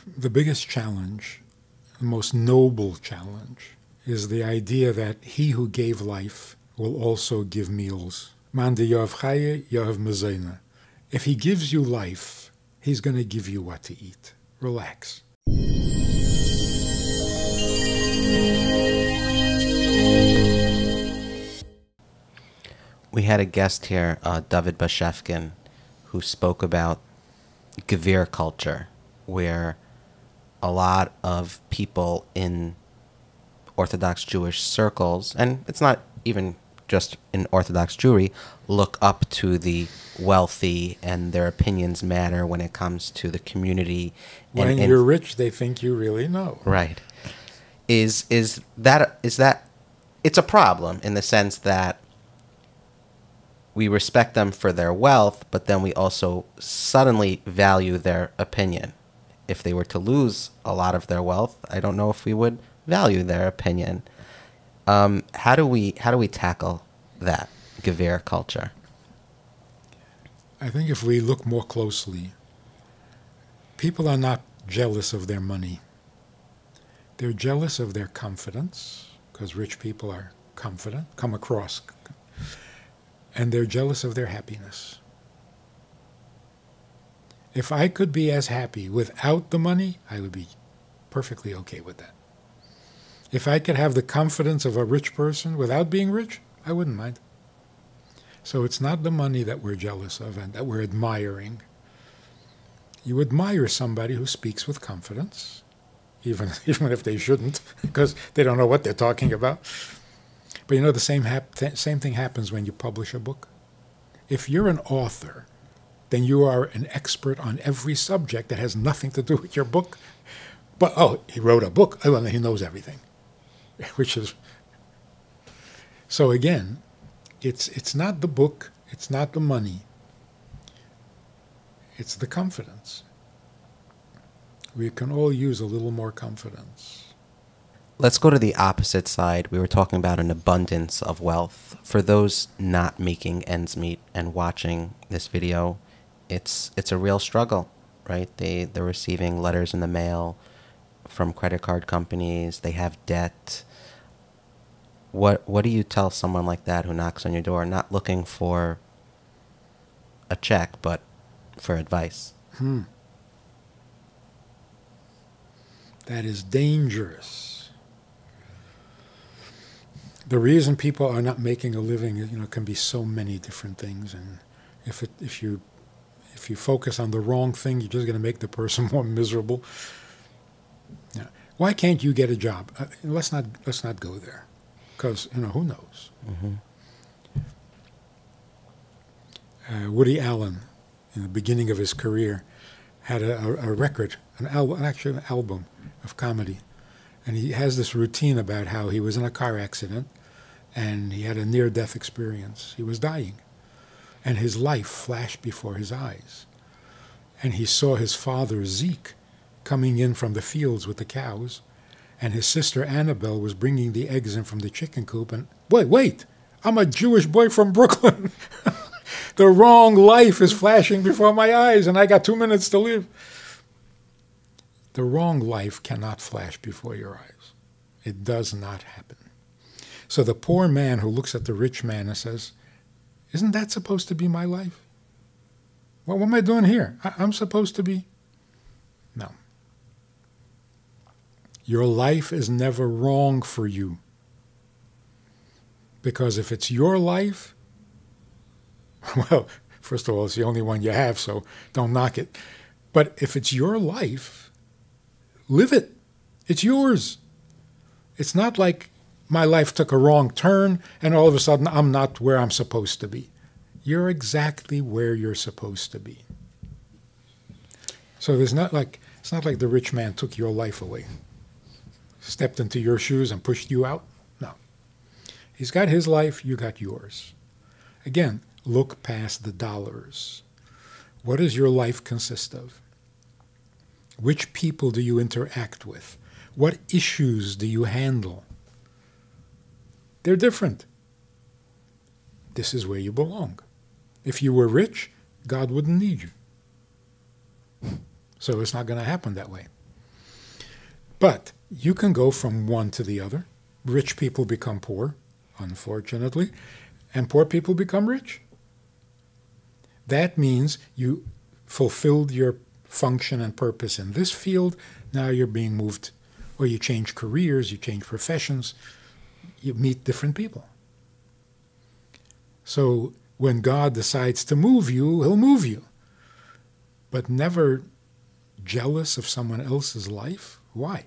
The biggest challenge, the most noble challenge, is the idea that he who gave life will also give meals. Man de yav chaye, yav mezena. If he gives you life, he's going to give you what to eat. Relax. We had a guest here, David Bashefkin, who spoke about Gewehr culture, where a lot of people in Orthodox Jewish circles, and it's not even just in Orthodox Jewry, look up to the wealthy and their opinions matter when it comes to the community. When you're rich, they think you really know. Right. Is that it's a problem in the sense that we respect them for their wealth, but then we also suddenly value their opinion. If they were to lose a lot of their wealth, I don't know if we would value their opinion. How do we tackle that Gewehr culture? I think if we look more closely, people are not jealous of their money. They're jealous of their confidence, because rich people are confident, come across, and they're jealous of their happiness. If I could be as happy without the money, I would be perfectly okay with that. If I could have the confidence of a rich person without being rich, I wouldn't mind. So it's not the money that we're jealous of and that we're admiring. You admire somebody who speaks with confidence, even if they shouldn't, because they don't know what they're talking about. But you know, the same thing happens when you publish a book. If you're an author, then you are an expert on every subject that has nothing to do with your book. But, he wrote a book. Oh, well, he knows everything. Which is... So again, it's not the book, it's not the money. It's the confidence. We can all use a little more confidence. Let's go to the opposite side. We were talking about an abundance of wealth. For those not making ends meet and watching this video, it's a real struggle, right? They're receiving letters in the mail from credit card companies. They have debt. What do you tell someone like that who knocks on your door, not looking for a check, but for advice? That is dangerous. The reason people are not making a living, can be so many different things, and if you focus on the wrong thing, you're just going to make the person more miserable. Yeah. Why can't you get a job? Let's not go there, because who knows? Woody Allen, in the beginning of his career, had a record, an album of comedy. And he has this routine about how he was in a car accident and he had a near-death experience. He was dying. And his life flashed before his eyes. And he saw his father, Zeke, coming in from the fields with the cows. And his sister, Annabelle, was bringing the eggs in from the chicken coop. And, wait, I'm a Jewish boy from Brooklyn. The wrong life is flashing before my eyes, and I got 2 minutes to live. The wrong life cannot flash before your eyes. It does not happen. So the poor man who looks at the rich man and says, isn't that supposed to be my life? Well, what am I doing here? I'm supposed to be... No. Your life is never wrong for you. Because if it's your life, well, first of all, it's the only one you have, so don't knock it. But if it's your life, live it. It's yours. It's not like my life took a wrong turn and all of a sudden I'm not where I'm supposed to be. You're exactly where you're supposed to be. So it's not like the rich man took your life away, stepped into your shoes and pushed you out. No. He's got his life, you got yours. Again, look past the dollars. What does your life consist of? Which people do you interact with? What issues do you handle? They're different. This is where you belong. If you were rich, God wouldn't need you. So it's not going to happen that way. But you can go from one to the other. Rich people become poor, unfortunately, and poor people become rich. That means you fulfilled your function and purpose in this field. Now you're being moved, or you change careers, you change professions, you meet different people. So when God decides to move you, he'll move you. But never jealous of someone else's life? Why?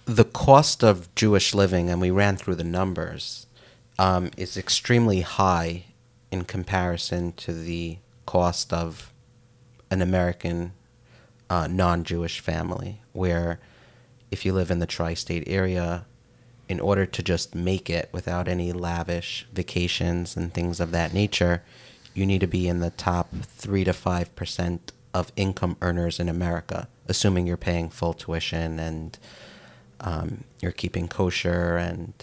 The cost of Jewish living, and we ran through the numbers, is extremely high in comparison to the cost of an American non-Jewish family, where if you live in the tri-state area, in order to just make it without any lavish vacations and things of that nature, you need to be in the top 3 to 5% of income earners in America, assuming you're paying full tuition and you're keeping kosher, and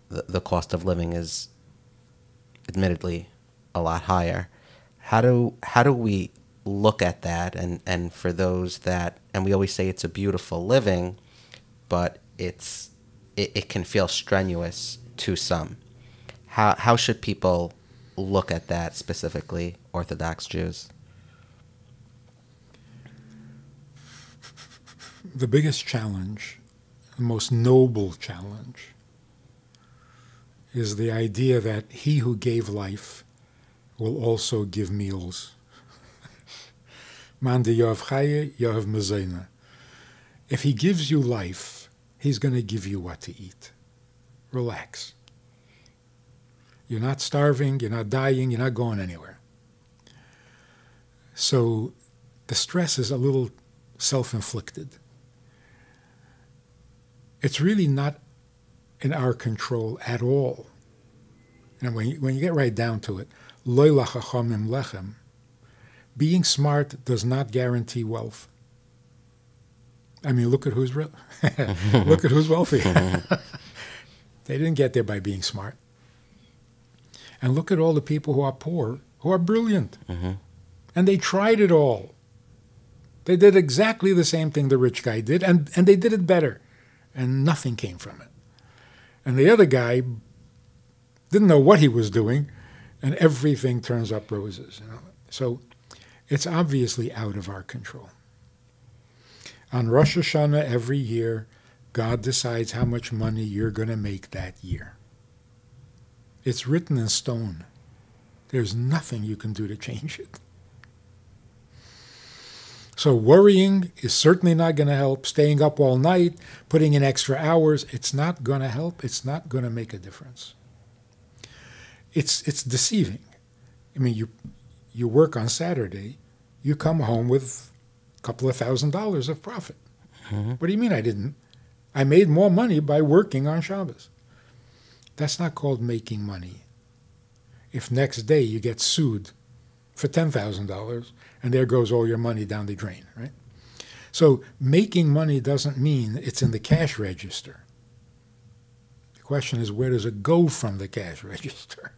the cost of living is admittedly a lot higher. How do we look at that? And for those that, and we always say it's a beautiful living, but it can feel strenuous to some. How should people look at that, specifically Orthodox Jews? The biggest challenge, the most noble challenge, is the idea that he who gave life will also give meals. Man de Yoav Chaye, Yoav Mezena. If he gives you life, he's going to give you what to eat. Relax. You're not starving, you're not dying, you're not going anywhere. So the stress is a little self-inflicted. It's really not in our control at all. And when you get right down to it, Lo lachachamim lechem, being smart does not guarantee wealth. I mean, look at who's look at who's wealthy. They didn't get there by being smart. And look at all the people who are poor, who are brilliant. Mm-hmm. And they tried it all. They did exactly the same thing the rich guy did, and they did it better. And nothing came from it. And the other guy didn't know what he was doing, and everything turns up roses. You know? So it's obviously out of our control. On Rosh Hashanah every year, God decides how much money you're going to make that year. It's written in stone. There's nothing you can do to change it. So worrying is certainly not going to help. Staying up all night, putting in extra hours, it's not going to help. It's not going to make a difference. It's deceiving. I mean, you work on Saturday, you come home with a couple of $1,000s of profit. Mm-hmm. What do you mean I didn't? I made more money by working on Shabbos. That's not called making money. If next day you get sued for $10,000, and there goes all your money down the drain, right? So making money doesn't mean it's in the cash register. The question is, where does it go from the cash register?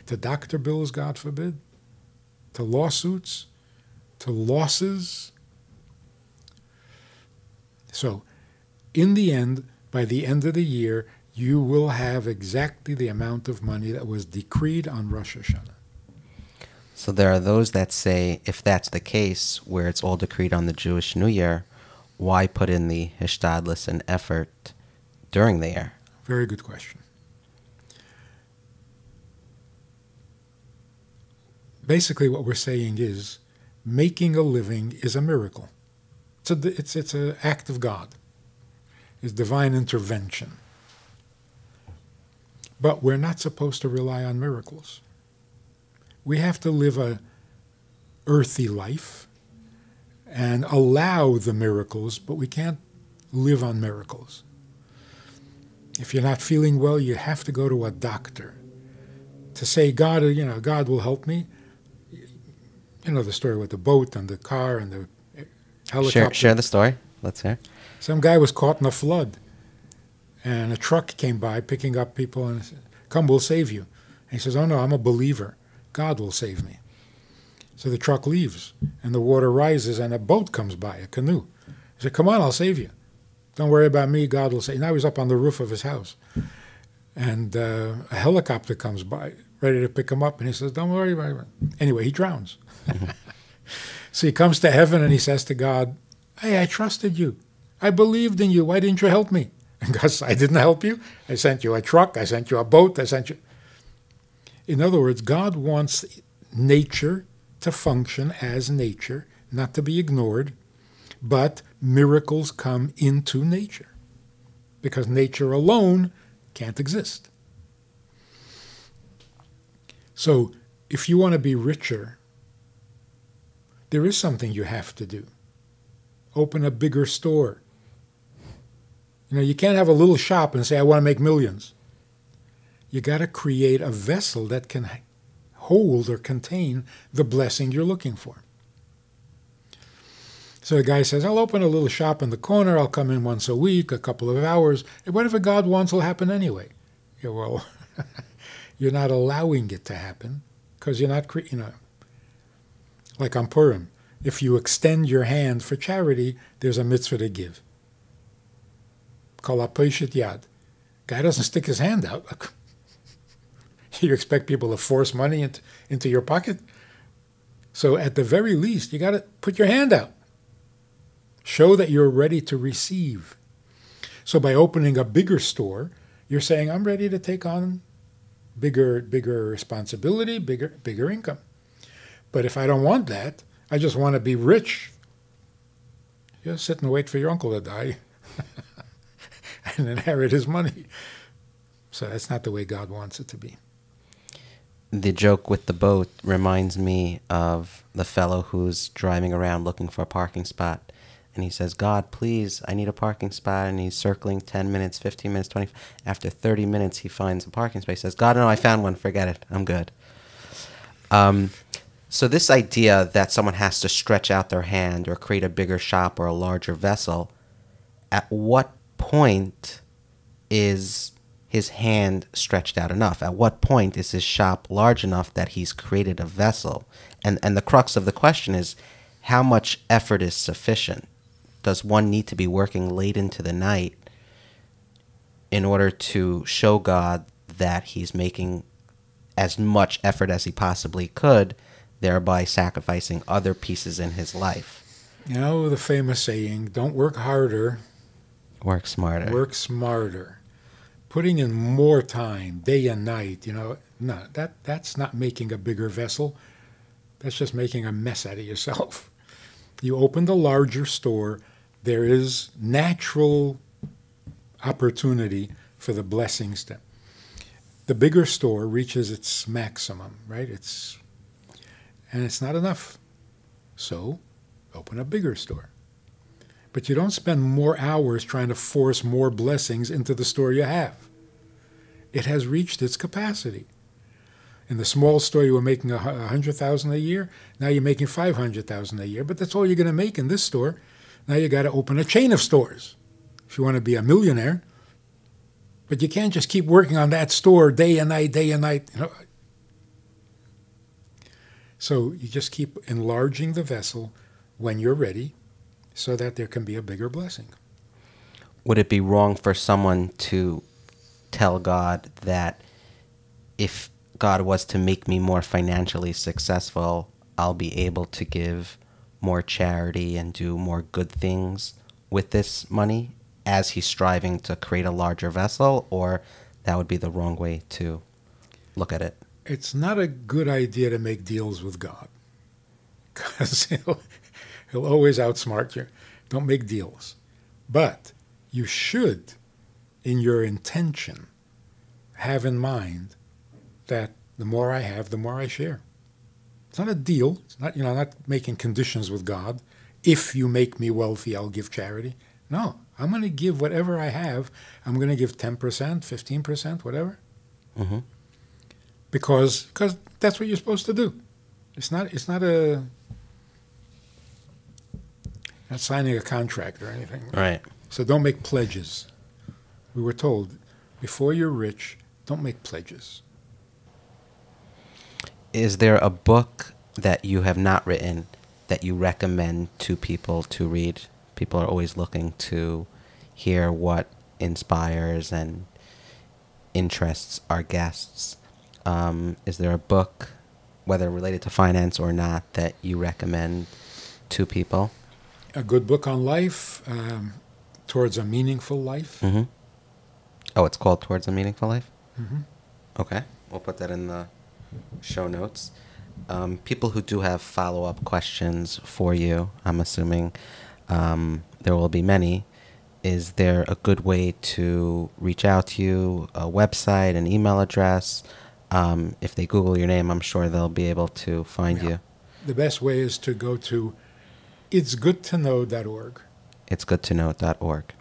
To doctor bills, God forbid? To lawsuits? To losses? So, in the end, by the end of the year, you will have exactly the amount of money that was decreed on Rosh Hashanah. So there are those that say, if that's the case, where it's all decreed on the Jewish New Year, why put in the hishtadlus and effort during the year? Very good question. Basically what we're saying is, making a living is a miracle. It's an act of God. It's divine intervention. But we're not supposed to rely on miracles. We have to live a earthy life and allow the miracles, but we can't live on miracles. If you're not feeling well, you have to go to a doctor to say, God, God will help me. You know the story with the boat and the car and the helicopter. Share the story. Let's hear. Some guy was caught in a flood, and a truck came by picking up people and said, come, we'll save you. And he says, oh no, I'm a believer. God will save me. So the truck leaves, and the water rises, and a boat comes by, a canoe. He said, come on, I'll save you. Don't worry about me, God will save you. Now he's up on the roof of his house. And a helicopter comes by, ready to pick him up, and he says, don't worry about it. Anyway, he drowns. So he comes to heaven, and he says to God, hey, I trusted you. I believed in you. Why didn't you help me? And God says, I didn't help you. I sent you a truck. I sent you a boat. I sent you... In other words, God wants nature to function as nature, not to be ignored, but miracles come into nature because nature alone can't exist. So if you want to be richer, there is something you have to do. Open a bigger store. You can't have a little shop and say, I want to make millions. You got to create a vessel that can hold or contain the blessing you're looking for. So the guy says, I'll open a little shop in the corner. I'll come in once a week, a couple of hours. And whatever God wants will happen anyway. Yeah, well, you're not allowing it to happen because you're not, like on Purim. If you extend your hand for charity, there's a mitzvah to give. Kol ha'poshet yad. Guy doesn't stick his hand out. You expect people to force money into your pocket? So at the very least, you got to put your hand out. Show that you're ready to receive. So by opening a bigger store, you're saying, I'm ready to take on bigger responsibility, bigger income. But if I don't want that, I just want to be rich, just sit and wait for your uncle to die and inherit his money. So that's not the way God wants it to be. The joke with the boat reminds me of the fellow who's driving around looking for a parking spot. And he says, God, please, I need a parking spot. And he's circling 10 minutes, 15 minutes, 20. After 30 minutes, he finds a parking space. He says, God, no, I found one. Forget it. I'm good. So this idea that someone has to stretch out their hand or create a bigger shop or a larger vessel, at what point is his hand stretched out enough? At what point is his shop large enough that he's created a vessel? And the crux of the question is, how much effort is sufficient? Does one need to be working late into the night in order to show God that he's making as much effort as he possibly could, thereby sacrificing other pieces in his life? The famous saying, don't work harder. Work smarter. Work smarter. Putting in more time, day and night, no, that's not making a bigger vessel. That's just making a mess out of yourself. You open the larger store, there is natural opportunity for the blessings. The bigger store reaches its maximum, right? And it's not enough. So open a bigger store. But you don't spend more hours trying to force more blessings into the store you have. It has reached its capacity. In the small store, you were making $100,000 a year. Now you're making $500,000 a year. But that's all you're going to make in this store. Now you got to open a chain of stores if you want to be a millionaire. But you can't just keep working on that store day and night, day and night. So you just keep enlarging the vessel when you're ready, so that there can be a bigger blessing. Would it be wrong for someone to tell God that if God was to make me more financially successful, I'll be able to give more charity and do more good things with this money as he's striving to create a larger vessel? Or that would be the wrong way to look at it? It's not a good idea to make deals with God, because He'll always outsmart you. Don't make deals. But you should, in your intention, have in mind that the more I have, the more I share. It's not a deal. It's not, not making conditions with God. If you make me wealthy, I'll give charity. No, I'm going to give whatever I have. I'm going to give 10%, 15%, whatever. Mm-hmm. Because that's what you're supposed to do. It's not signing a contract or anything. Right. So don't make pledges. We were told, before you're rich, don't make pledges. Is there a book that you have not written that you recommend to people to read? People are always looking to hear what inspires and interests our guests. Is there a book, whether related to finance or not, that you recommend to people? A good book on life, Towards a Meaningful Life. Mm-hmm. Oh, it's called Towards a Meaningful Life? Mm-hmm. Okay. We'll put that in the show notes. People who do have follow-up questions for you, I'm assuming there will be many. Is there a good way to reach out to you, a website, an email address? If they Google your name, I'm sure they'll be able to find you. The best way is to go to itsgoodtoknow.org. Itsgoodtoknow.org.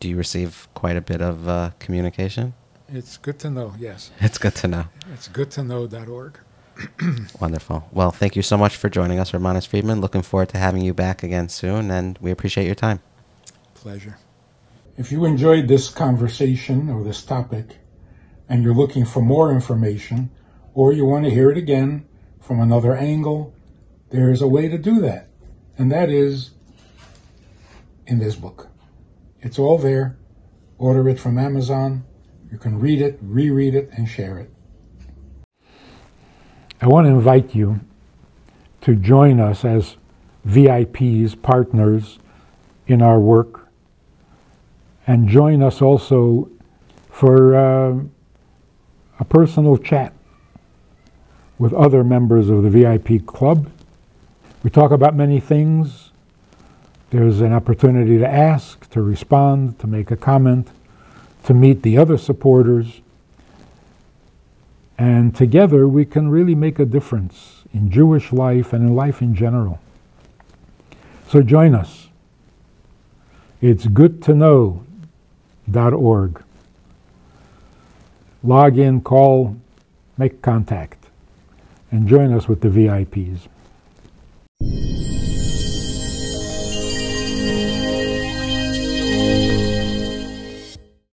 Do you receive quite a bit of communication? It's good to know, yes. It's good to know. It's goodtoknow.org. Wonderful. Well, thank you so much for joining us, Rabbi Manis Friedman. Looking forward to having you back again soon, and we appreciate your time. Pleasure. If you enjoyed this conversation or this topic, and you're looking for more information, or you want to hear it again from another angle, there's a way to do that. And that is in this book. It's all there. Order it from Amazon. You can read it, reread it, and share it. I want to invite you to join us as VIPs, partners in our work, and join us also for a personal chat with other members of the VIP club. We talk about many things. There's an opportunity to ask, to respond, to make a comment, to meet the other supporters. And together we can really make a difference in Jewish life and in life in general. So join us. It's goodtoknow.org. Log in, call, make contact, and join us with the VIPs.